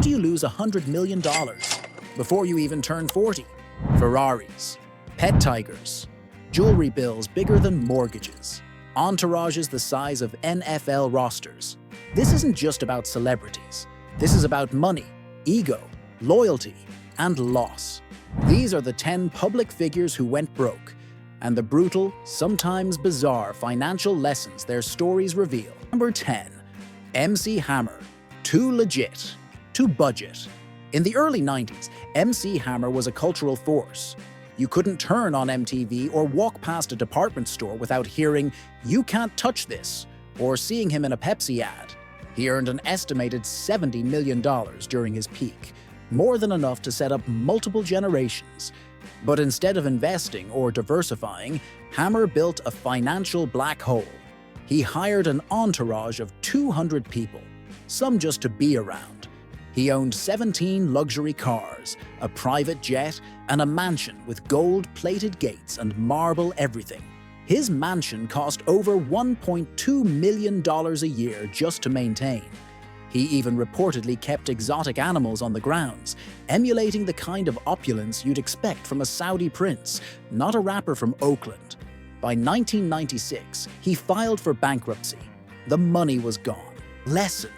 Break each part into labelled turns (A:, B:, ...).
A: do you lose $100 million before you even turn 40? Ferraris, pet tigers, jewelry bills bigger than mortgages, entourages the size of NFL rosters. This isn't just about celebrities. This is about money, ego, loyalty, and loss. These are the 10 public figures who went broke, and the brutal, sometimes bizarre financial lessons their stories reveal. Number 10. MC Hammer. Too legit. Too budget. In the early 90s, MC Hammer was a cultural force. You couldn't turn on MTV or walk past a department store without hearing, "You can't touch this," or seeing him in a Pepsi ad. He earned an estimated $70 million during his peak, more than enough to set up multiple generations. But instead of investing or diversifying, Hammer built a financial black hole. He hired an entourage of 200 people, some just to be around. He owned 17 luxury cars, a private jet, and a mansion with gold-plated gates and marble everything. His mansion cost over $1.2 million a year just to maintain. He even reportedly kept exotic animals on the grounds, emulating the kind of opulence you'd expect from a Saudi prince, not a rapper from Oakland. By 1996, he filed for bankruptcy. The money was gone. Lesson: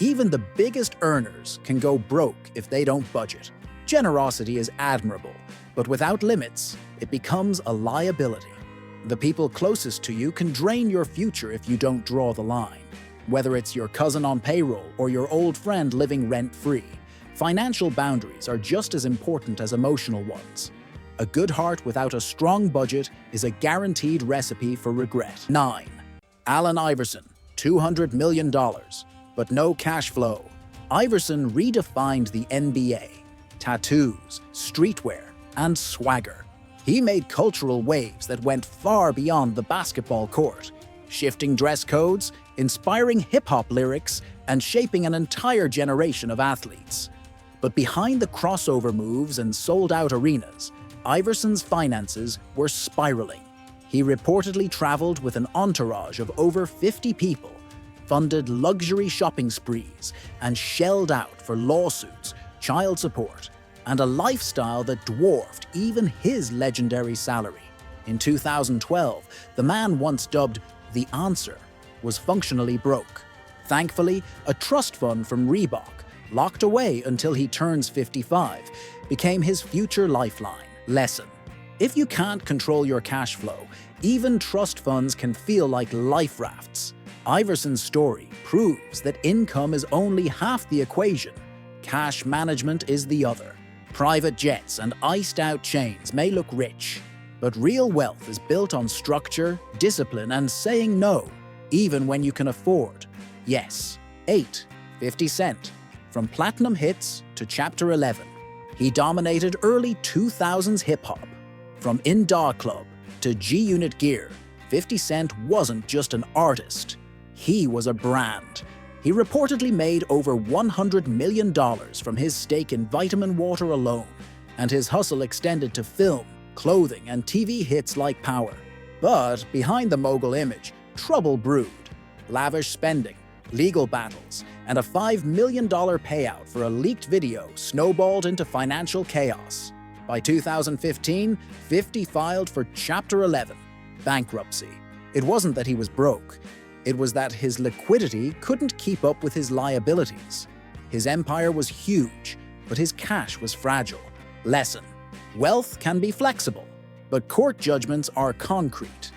A: even the biggest earners can go broke if they don't budget. Generosity is admirable, but without limits, it becomes a liability. The people closest to you can drain your future if you don't draw the line. Whether it's your cousin on payroll or your old friend living rent-free, financial boundaries are just as important as emotional ones. A good heart without a strong budget is a guaranteed recipe for regret. 9. Allen Iverson, $200 million, but no cash flow. Iverson redefined the NBA. Tattoos, streetwear, and swagger. He made cultural waves that went far beyond the basketball court, shifting dress codes, inspiring hip-hop lyrics, and shaping an entire generation of athletes. But behind the crossover moves and sold-out arenas, Iverson's finances were spiraling. He reportedly traveled with an entourage of over 50 people, funded luxury shopping sprees, and shelled out for lawsuits, child support, and a lifestyle that dwarfed even his legendary salary. In 2012, the man once dubbed the Answer was functionally broke. Thankfully, a trust fund from Reebok, locked away until he turns 55, became his future lifeline. Lesson: if you can't control your cash flow, even trust funds can feel like life rafts. Iverson's story proves that income is only half the equation. Cash management is the other. Private jets and iced-out chains may look rich, but real wealth is built on structure, discipline, and saying no, even when you can afford. Yes, 50 Cent. From platinum hits to Chapter 11, he dominated early 2000s hip-hop. From In Da Club to G-Unit Gear, 50 Cent wasn't just an artist. He was a brand. He reportedly made over $100 million from his stake in Vitamin Water alone, and his hustle extended to film, clothing, and TV hits like Power. But behind the mogul image, trouble brewed. Lavish spending, legal battles, and a $5 million payout for a leaked video snowballed into financial chaos. By 2015, 50 filed for Chapter 11, bankruptcy. It wasn't that he was broke. It was that his liquidity couldn't keep up with his liabilities. His empire was huge, but his cash was fragile. Lesson: wealth can be flexible, but court judgments are concrete.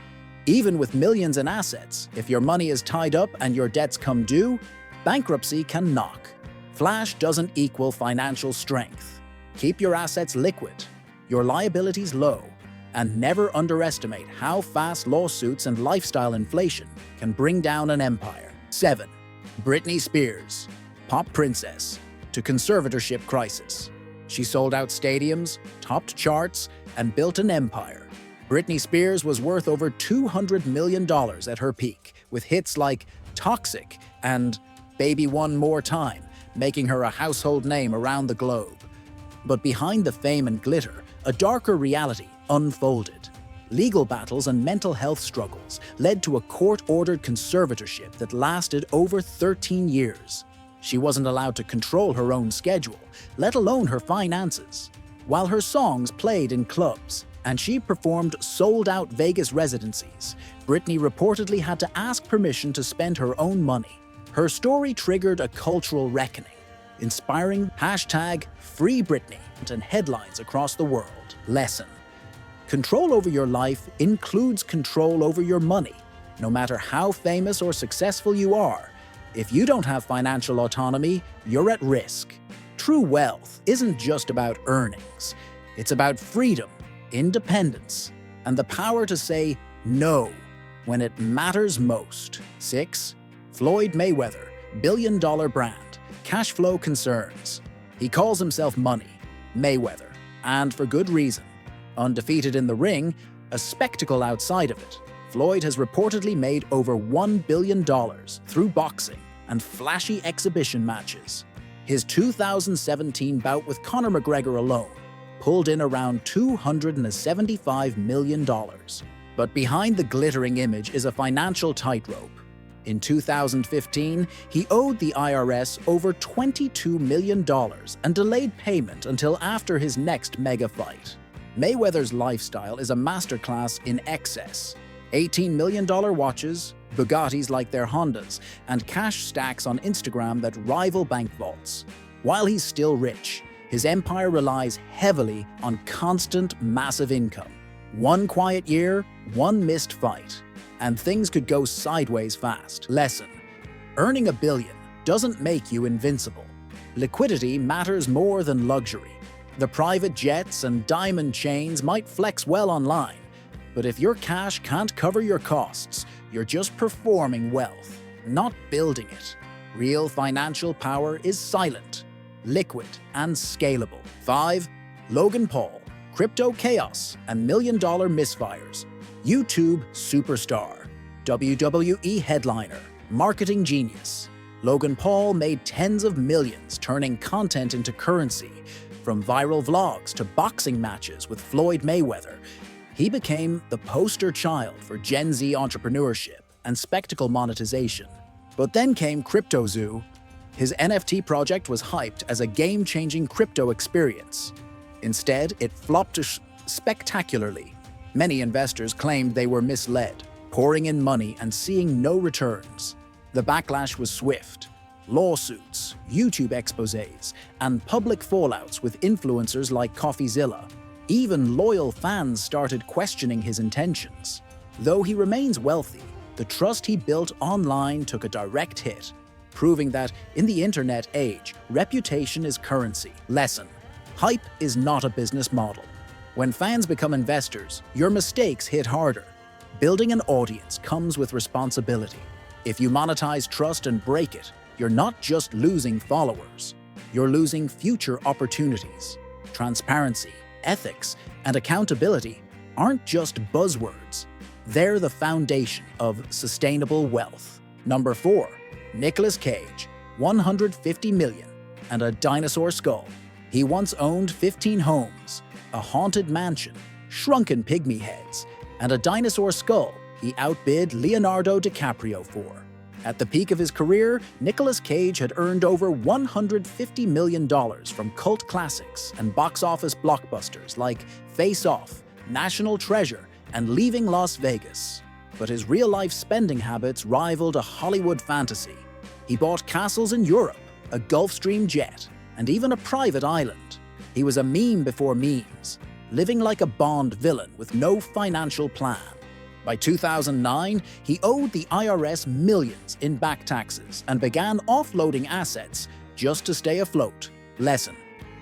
A: Even with millions in assets, if your money is tied up and your debts come due, bankruptcy can knock. Flash doesn't equal financial strength. Keep your assets liquid, your liabilities low, and never underestimate how fast lawsuits and lifestyle inflation can bring down an empire. 7. Britney Spears, pop princess, to conservatorship crisis. She sold out stadiums, topped charts, and built an empire. Britney Spears was worth over $200 million at her peak, with hits like Toxic and Baby One More Time, making her a household name around the globe. But behind the fame and glitter, a darker reality unfolded. Legal battles and mental health struggles led to a court-ordered conservatorship that lasted over 13 years. She wasn't allowed to control her own schedule, let alone her finances. While her songs played in clubs and she performed sold-out Vegas residencies, Britney reportedly had to ask permission to spend her own money. Her story triggered a cultural reckoning, inspiring #FreeBritney and headlines across the world. Lesson: control over your life includes control over your money. No matter how famous or successful you are, if you don't have financial autonomy, you're at risk. True wealth isn't just about earnings. It's about freedom, independence, and the power to say no when it matters most. 6. Floyd Mayweather, billion-dollar brand, cash flow concerns. He calls himself Money, Mayweather, and for good reason. Undefeated in the ring, a spectacle outside of it, Floyd has reportedly made over $1 billion through boxing and flashy exhibition matches. His 2017 bout with Conor McGregor alone pulled in around $275 million. But behind the glittering image is a financial tightrope. In 2015, he owed the IRS over $22 million and delayed payment until after his next mega fight. Mayweather's lifestyle is a masterclass in excess. $18 million watches, Bugattis like their Hondas, and cash stacks on Instagram that rival bank vaults. While he's still rich, his empire relies heavily on constant, massive income. One quiet year, one missed fight, and things could go sideways fast. Lesson: earning $1 billion doesn't make you invincible. Liquidity matters more than luxury. The private jets and diamond chains might flex well online, but if your cash can't cover your costs, you're just performing wealth, not building it. Real financial power is silent, liquid, and scalable. 5. Logan Paul, crypto chaos and million-dollar misfires. YouTube superstar, WWE headliner, marketing genius. Logan Paul made tens of millions turning content into currency, from viral vlogs to boxing matches with Floyd Mayweather. He became the poster child for Gen Z entrepreneurship and spectacle monetization. But then came CryptoZoo. His NFT project was hyped as a game-changing crypto experience. Instead, it flopped spectacularly. Many investors claimed they were misled, pouring in money and seeing no returns. The backlash was swift. Lawsuits, YouTube exposés, and public fallouts with influencers like CoffeeZilla. Even loyal fans started questioning his intentions. Though he remains wealthy, the trust he built online took a direct hit, proving that in the internet age, reputation is currency. Lesson: hype is not a business model. When fans become investors, your mistakes hit harder. Building an audience comes with responsibility. If you monetize trust and break it, you're not just losing followers, you're losing future opportunities. Transparency, ethics, and accountability aren't just buzzwords. They're the foundation of sustainable wealth. Number 4. Nicolas Cage, $150 million, and a dinosaur skull. He once owned 15 homes, a haunted mansion, shrunken pygmy heads, and a dinosaur skull he outbid Leonardo DiCaprio for. At the peak of his career, Nicolas Cage had earned over $150 million from cult classics and box office blockbusters like Face Off, National Treasure, and Leaving Las Vegas. But his real-life spending habits rivaled a Hollywood fantasy. He bought castles in Europe, a Gulfstream jet, and even a private island. He was a meme before memes, living like a Bond villain with no financial plan. By 2009, he owed the IRS millions in back taxes and began offloading assets just to stay afloat. Lesson: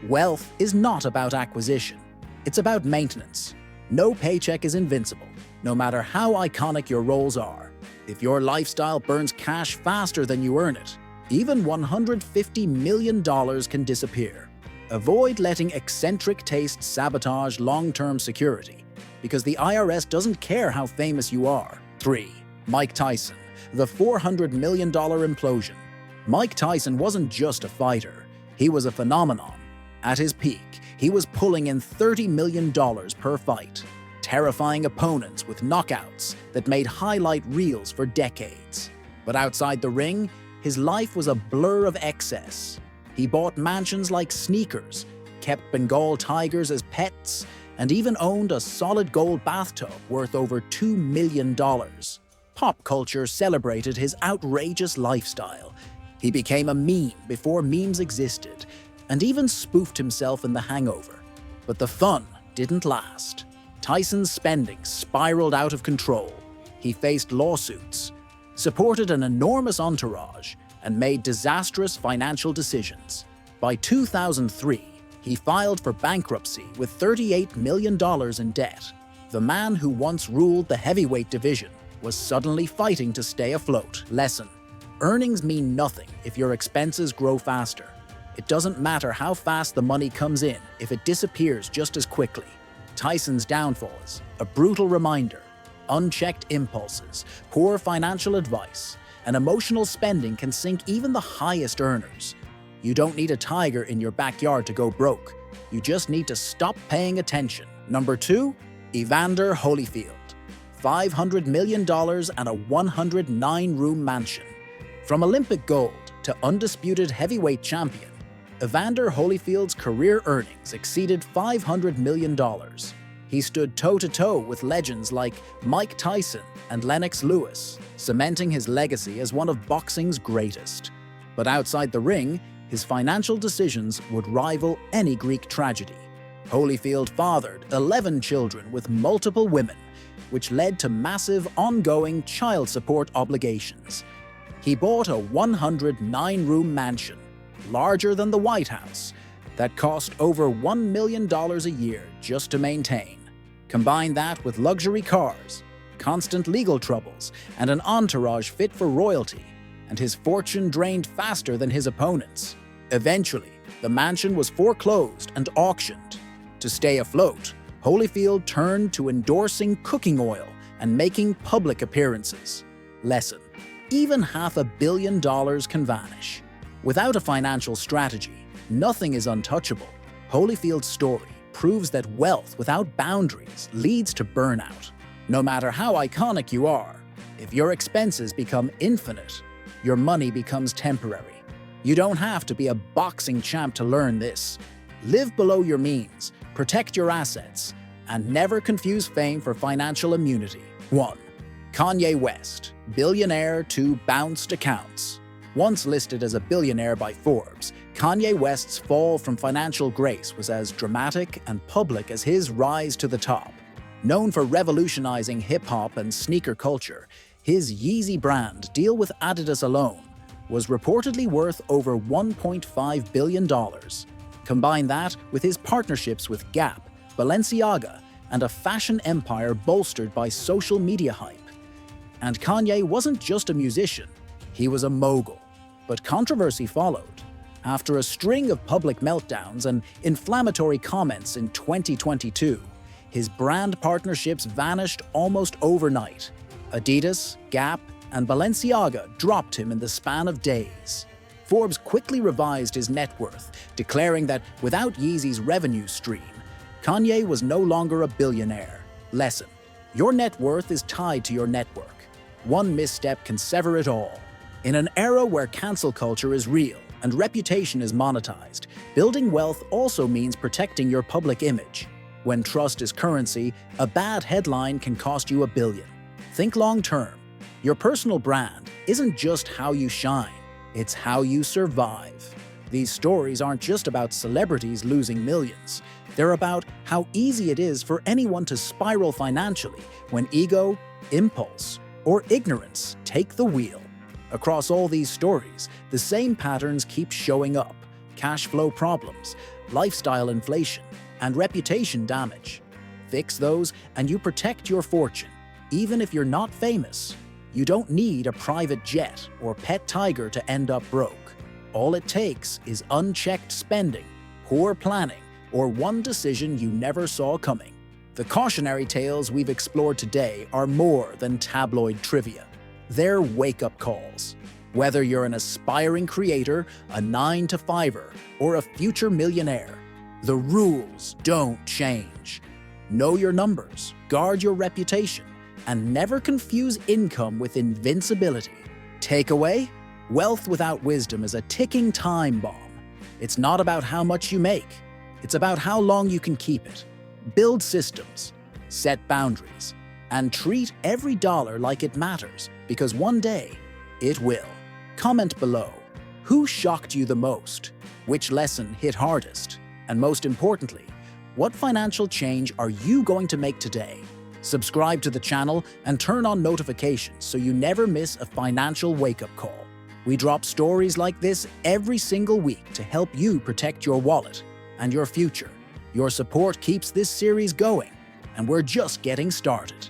A: wealth is not about acquisition. It's about maintenance. No paycheck is invincible, no matter how iconic your roles are. If your lifestyle burns cash faster than you earn it, even $150 million can disappear. Avoid letting eccentric tastes sabotage long-term security, because the IRS doesn't care how famous you are. 3. Mike Tyson, the $400 million implosion. Mike Tyson wasn't just a fighter, he was a phenomenon. At his peak, he was pulling in $30 million per fight, terrifying opponents with knockouts that made highlight reels for decades. But outside the ring, his life was a blur of excess. He bought mansions like sneakers, kept Bengal tigers as pets, and even owned a solid gold bathtub worth over $2 million. Pop culture celebrated his outrageous lifestyle. He became a meme before memes existed, and even spoofed himself in The Hangover. But the fun didn't last. Tyson's spending spiraled out of control. He faced lawsuits, supported an enormous entourage, and made disastrous financial decisions. By 2003, he filed for bankruptcy with $38 million in debt. The man who once ruled the heavyweight division was suddenly fighting to stay afloat. Lesson: earnings mean nothing if your expenses grow faster. It doesn't matter how fast the money comes in if it disappears just as quickly. Tyson's downfalls, a brutal reminder: unchecked impulses, poor financial advice, and emotional spending can sink even the highest earners. You don't need a tiger in your backyard to go broke. You just need to stop paying attention. Number 2, Evander Holyfield. $500 million and a 109-room mansion. From Olympic gold to undisputed heavyweight champion, Evander Holyfield's career earnings exceeded $500 million. He stood toe-to-toe with legends like Mike Tyson and Lennox Lewis, cementing his legacy as one of boxing's greatest. But outside the ring, his financial decisions would rival any Greek tragedy. Holyfield fathered 11 children with multiple women, which led to massive ongoing child support obligations. He bought a 109-room mansion, larger than the White House, that cost over $1 million a year just to maintain. Combine that with luxury cars, constant legal troubles, and an entourage fit for royalty, and his fortune drained faster than his opponents. Eventually, the mansion was foreclosed and auctioned. To stay afloat, Holyfield turned to endorsing cooking oil and making public appearances. Lesson: even $500 million can vanish. Without a financial strategy, nothing is untouchable. Holyfield's story proves that wealth without boundaries leads to burnout. No matter how iconic you are, if your expenses become infinite, your money becomes temporary. You don't have to be a boxing champ to learn this. Live below your means, protect your assets, and never confuse fame for financial immunity. 1. Kanye West, billionaire to bounced accounts. Once listed as a billionaire by Forbes, Kanye West's fall from financial grace was as dramatic and public as his rise to the top. Known for revolutionizing hip-hop and sneaker culture, his Yeezy brand deal with Adidas alone was reportedly worth over $1.5 billion. Combine that with his partnerships with Gap, Balenciaga, and a fashion empire bolstered by social media hype. And Kanye wasn't just a musician, he was a mogul. But controversy followed. After a string of public meltdowns and inflammatory comments in 2022, his brand partnerships vanished almost overnight. Adidas, Gap, and Balenciaga dropped him in the span of days. Forbes quickly revised his net worth, declaring that without Yeezy's revenue stream, Kanye was no longer a billionaire. Lesson: your net worth is tied to your network. One misstep can sever it all. In an era where cancel culture is real and reputation is monetized, building wealth also means protecting your public image. When trust is currency, a bad headline can cost you $1 billion. Think long-term. Your personal brand isn't just how you shine, it's how you survive. These stories aren't just about celebrities losing millions. They're about how easy it is for anyone to spiral financially when ego, impulse, or ignorance take the wheel. Across all these stories, the same patterns keep showing up: cash flow problems, lifestyle inflation, and reputation damage. Fix those and you protect your fortune, even if you're not famous. You don't need a private jet or pet tiger to end up broke. All it takes is unchecked spending, poor planning, or one decision you never saw coming. The cautionary tales we've explored today are more than tabloid trivia. They're wake-up calls. Whether you're an aspiring creator, a 9-to-5er, or a future millionaire, the rules don't change. Know your numbers, guard your reputation, and never confuse income with invincibility. Takeaway: Wealth without wisdom is a ticking time bomb. It's not about how much you make. It's about how long you can keep it. Build systems, set boundaries, and treat every dollar like it matters, because one day it will. Comment below. Who shocked you the most? Which lesson hit hardest? And most importantly, what financial change are you going to make today? Subscribe to the channel and turn on notifications so you never miss a financial wake-up call. We drop stories like this every single week to help you protect your wallet and your future. Your support keeps this series going, and we're just getting started.